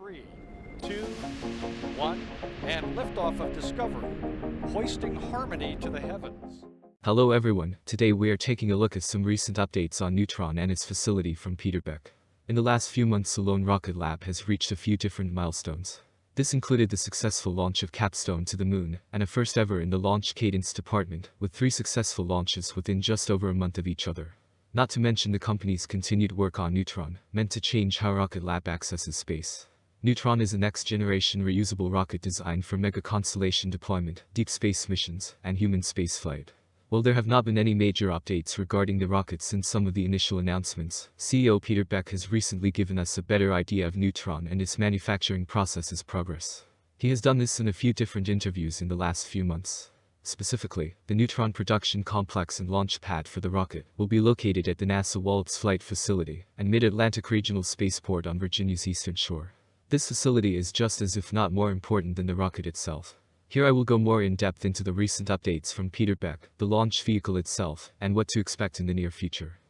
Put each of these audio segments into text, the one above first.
3, 2, 1, and liftoff of Discovery, hoisting harmony to the heavens. Hello everyone, today we are taking a look at some recent updates on Neutron and its facility from Peter Beck. In the last few months alone, Rocket Lab has reached a few different milestones. This included the successful launch of CAPSTONE to the moon, and a first ever in the launch cadence department, with 3 successful launches within just over a month of each other. Not to mention the company's continued work on Neutron, meant to change how Rocket Lab accesses space. Neutron is a next-generation reusable rocket designed for mega-constellation deployment, deep space missions, and human spaceflight. While there have not been any major updates regarding the rocket since some of the initial announcements, CEO Peter Beck has recently given us a better idea of Neutron and its manufacturing process's progress. He has done this in a few different interviews in the last few months. Specifically, the Neutron Production Complex and launch pad for the rocket will be located at the NASA Wallops Flight Facility and Mid-Atlantic Regional Spaceport on Virginia's eastern shore. This facility is just as if not more important than the rocket itself. Here I will go more in depth into the recent updates from Peter Beck, the launch vehicle itself, and what to expect in the near future.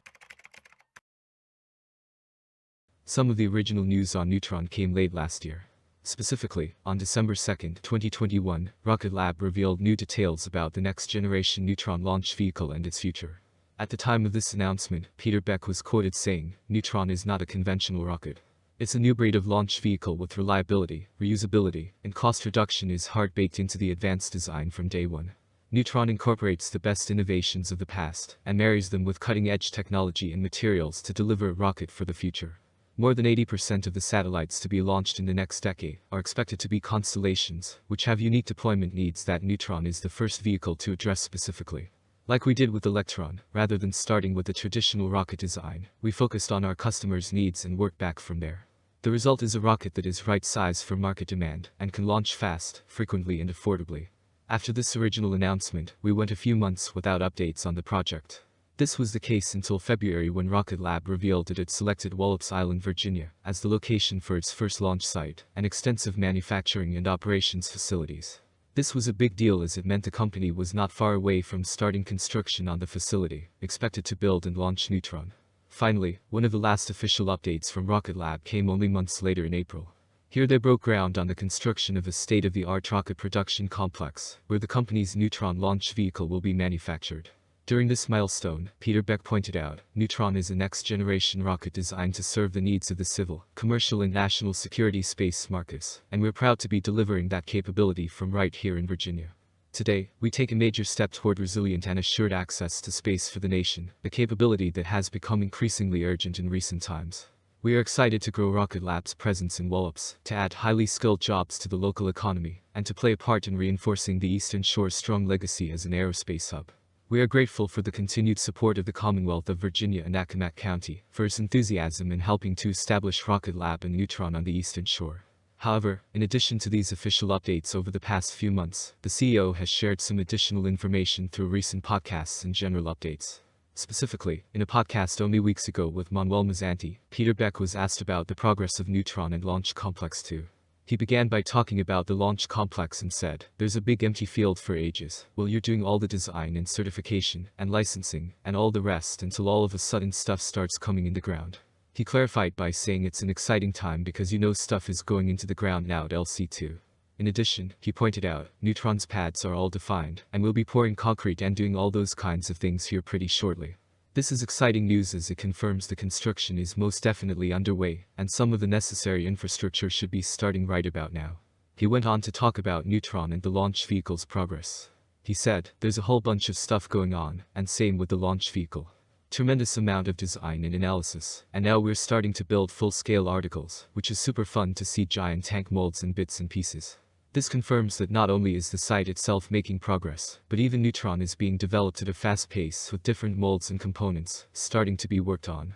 Some of the original news on Neutron came late last year. Specifically, on December 2, 2021, Rocket Lab revealed new details about the next-generation Neutron launch vehicle and its future. At the time of this announcement, Peter Beck was quoted saying, "Neutron is not a conventional rocket. It's a new breed of launch vehicle with reliability, reusability, and cost reduction is hard-baked into the advanced design from day one. Neutron incorporates the best innovations of the past and marries them with cutting-edge technology and materials to deliver a rocket for the future." More than 80% of the satellites to be launched in the next decade are expected to be constellations, which have unique deployment needs that Neutron is the first vehicle to address specifically. Like we did with Electron, rather than starting with the traditional rocket design, we focused on our customers' needs and worked back from there. The result is a rocket that is right size for market demand and can launch fast, frequently and affordably. After this original announcement, we went a few months without updates on the project. This was the case until February when Rocket Lab revealed it had selected Wallops Island, Virginia, as the location for its first launch site and extensive manufacturing and operations facilities. This was a big deal as it meant the company was not far away from starting construction on the facility, expected to build and launch Neutron. Finally, one of the last official updates from Rocket Lab came only months later in April. Here they broke ground on the construction of a state-of-the-art rocket production complex, where the company's Neutron launch vehicle will be manufactured. During this milestone, Peter Beck pointed out, Neutron is a next-generation rocket designed to serve the needs of the civil, commercial and national security space markets, and we're proud to be delivering that capability from right here in Virginia. Today, we take a major step toward resilient and assured access to space for the nation, a capability that has become increasingly urgent in recent times. We are excited to grow Rocket Lab's presence in Wallops, to add highly skilled jobs to the local economy, and to play a part in reinforcing the Eastern Shore's strong legacy as an aerospace hub. We are grateful for the continued support of the Commonwealth of Virginia and Accomack County for its enthusiasm in helping to establish Rocket Lab and Neutron on the Eastern Shore. However, in addition to these official updates over the past few months, the CEO has shared some additional information through recent podcasts and general updates. Specifically, in a podcast only weeks ago with Manuel Mazzanti, Peter Beck was asked about the progress of Neutron and Launch Complex 2. He began by talking about the launch complex and said, "There's a big empty field for ages, while you're doing all the design and certification, and licensing, and all the rest until all of a sudden stuff starts coming in the ground." He clarified by saying it's an exciting time because stuff is going into the ground now at LC2. In addition, he pointed out, Neutron's pads are all defined, and we'll be pouring concrete and doing all those kinds of things here pretty shortly. This is exciting news as it confirms the construction is most definitely underway, and some of the necessary infrastructure should be starting right about now. He went on to talk about Neutron and the launch vehicle's progress. He said, "There's a whole bunch of stuff going on, and same with the launch vehicle. Tremendous amount of design and analysis, and now we're starting to build full-scale articles, which is super fun to see giant tank molds and bits and pieces." This confirms that not only is the site itself making progress, but even Neutron is being developed at a fast pace with different molds and components starting to be worked on.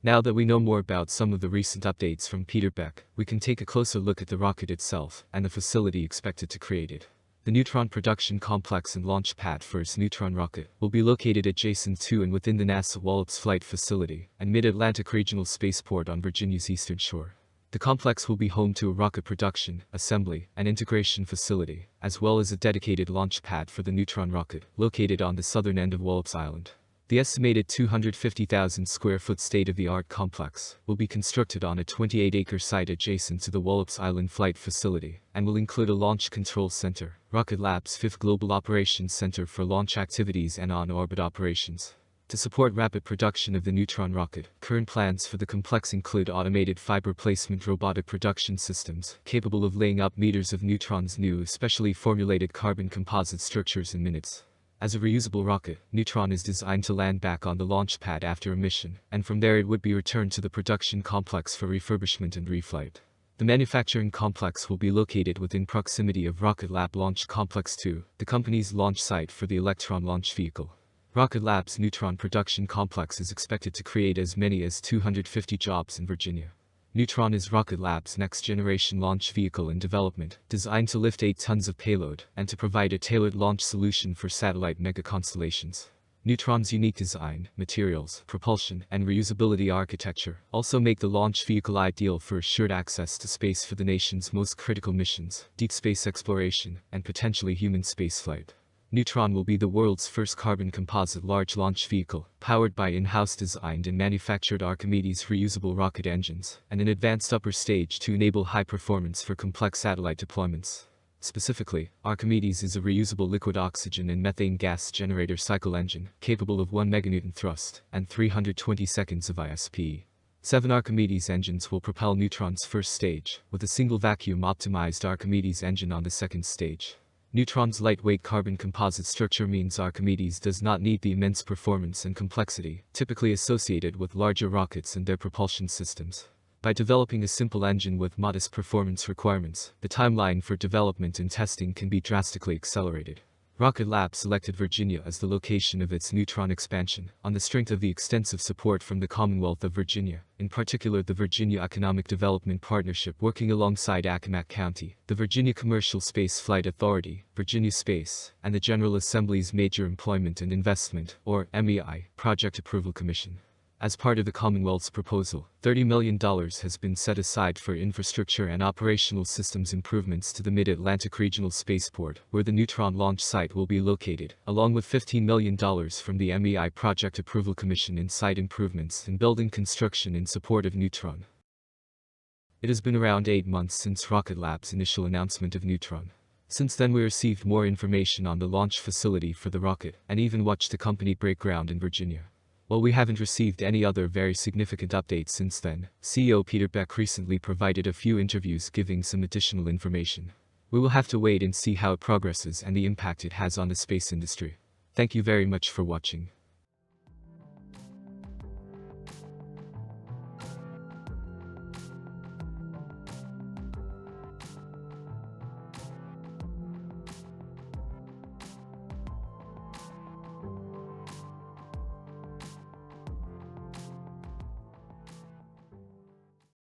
Now that we know more about some of the recent updates from Peter Beck, we can take a closer look at the rocket itself and the facility expected to create it. The Neutron Production Complex and launch pad for its Neutron rocket will be located adjacent to and within the NASA Wallops Flight Facility and Mid-Atlantic Regional Spaceport on Virginia's eastern shore. The complex will be home to a rocket production, assembly, and integration facility, as well as a dedicated launch pad for the Neutron rocket, located on the southern end of Wallops Island. The estimated 250,000 square foot state-of-the-art complex will be constructed on a 28-acre site adjacent to the Wallops Island Flight Facility and will include a Launch Control Center, Rocket Lab's fifth global operations center for launch activities and on-orbit operations. To support rapid production of the Neutron rocket, current plans for the complex include automated fiber placement robotic production systems capable of laying up meters of Neutron's new specially formulated carbon composite structures in minutes. As a reusable rocket, Neutron is designed to land back on the launch pad after a mission, and from there it would be returned to the production complex for refurbishment and reflight. The manufacturing complex will be located within proximity of Rocket Lab Launch Complex 2, the company's launch site for the Electron launch vehicle. Rocket Lab's Neutron Production Complex is expected to create as many as 250 jobs in Virginia. Neutron is Rocket Lab's next-generation launch vehicle in development, designed to lift 8 tons of payload and to provide a tailored launch solution for satellite megaconstellations. Neutron's unique design, materials, propulsion, and reusability architecture also make the launch vehicle ideal for assured access to space for the nation's most critical missions, deep space exploration, and potentially human spaceflight. Neutron will be the world's first carbon composite large launch vehicle, powered by in-house designed and manufactured Archimedes reusable rocket engines, and an advanced upper stage to enable high performance for complex satellite deployments. Specifically, Archimedes is a reusable liquid oxygen and methane gas generator cycle engine, capable of 1 meganewton thrust, and 320 seconds of ISP. 7 Archimedes engines will propel Neutron's first stage, with a single vacuum-optimized Archimedes engine on the second stage. Neutron's lightweight carbon composite structure means Archimedes does not need the immense performance and complexity typically associated with larger rockets and their propulsion systems. By developing a simple engine with modest performance requirements, the timeline for development and testing can be drastically accelerated. Rocket Lab selected Virginia as the location of its Neutron expansion, on the strength of the extensive support from the Commonwealth of Virginia, in particular the Virginia Economic Development Partnership working alongside Accomack County, the Virginia Commercial Space Flight Authority, Virginia Space, and the General Assembly's Major Employment and Investment, or MEI, Project Approval Commission. As part of the Commonwealth's proposal, $30 million has been set aside for infrastructure and operational systems improvements to the Mid-Atlantic Regional Spaceport, where the Neutron launch site will be located, along with $15 million from the MEI Project Approval Commission in site improvements and building construction in support of Neutron. It has been around 8 months since Rocket Lab's initial announcement of Neutron. Since then we received more information on the launch facility for the rocket, and even watched the company break ground in Virginia. While we haven't received any other very significant updates since then, CEO Peter Beck recently provided a few interviews giving some additional information. We will have to wait and see how it progresses and the impact it has on the space industry. Thank you very much for watching.